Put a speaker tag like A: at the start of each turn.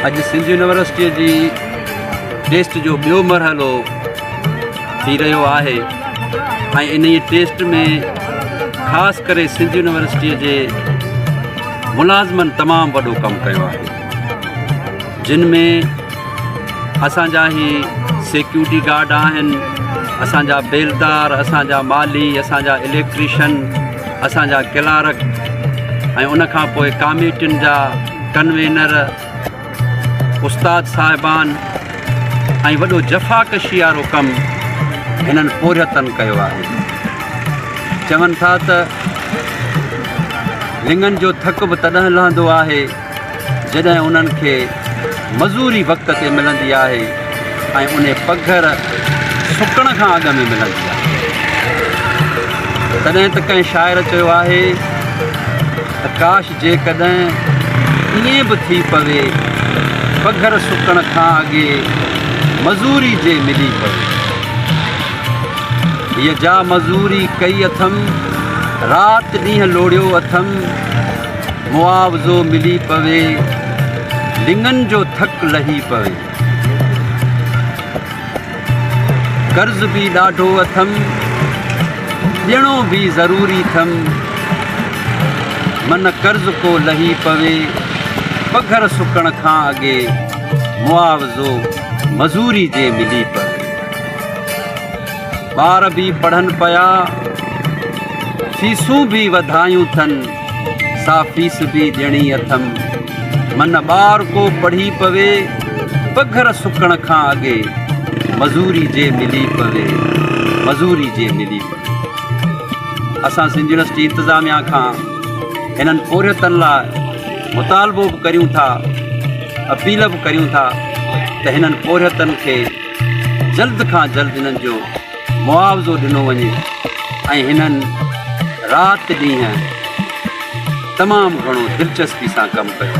A: अॼु सिंध यूनिवर्सिटीअ जी टेस्ट जो ॿियो मरहलो थी रहियो आहे ऐं इन ई टेस्ट में ख़ासि करे सिंध यूनिवर्सिटीअ जे मुलाज़िमनि तमामु वॾो कमु कयो आहे, जिन में असांजा ई सिक्योरिटी गार्ड आहिनि, असांजा बेलदार, असांजा माली, असांजा इलेक्ट्रीशियन, असांजा क्लार्क ऐं उनखां पोइ कमेटियुनि जा कन्वेनर, उस्ताद साहिबान ऐं वॾो जफ़ाकशी वारो कमु हिननि पोरियतनि कयो आहे। चवनि था त लिङनि जो थक बि तॾहिं लहंदो आहे जॾहिं उन्हनि खे मज़ूरी वक़्त ते मिलंदी आहे ऐं उन पघर सुकण खां अॻु में मिलंदी आहे। तॾहिं त कंहिं शाइर चयो आहे त काश जेकॾहिं ईअं बि थी पवे पघर सुकण खां अॻे मज़ूरी जे मिली पवे। हीअ जा मज़ूरी कई अथमि, राति ॾींहुं लोड़ियो अथमि, मुआवज़ो मिली पवे, लिङनि जो थक लही पवे। कर्ज़ बि ॾाढो अथमि, ॾियणो बि ज़रूरी अथमि, मन कर्ज़ को लही पवे, पघर सुकण खां अॻे मुआवज़ो मज़ूरी जे मिली पवे। ॿार बि पढ़नि पिया, फीसूं बि वधायूं अथनि, सा फीस बि ॾियणी अथमि, मन ॿार को पढ़ी पवे, पघर सुकण खां अॻे मज़ूरी जे मिली पवे, मज़ूरी जे मिली पवे। असां सिंध यूनिवर्सिटी इंतिज़ामिया खां हिननि पोरियतनि लाइ मुतालबो बि करियूं था, अपील बि करियूं था त हिननि पोरियतनि खे जल्द खां जल्द हिननि जो मुआवज़ो ॾिनो वञे ऐं हिननि राति ॾींहुं तमामु घणो दिलचस्पी सां कमु कयो।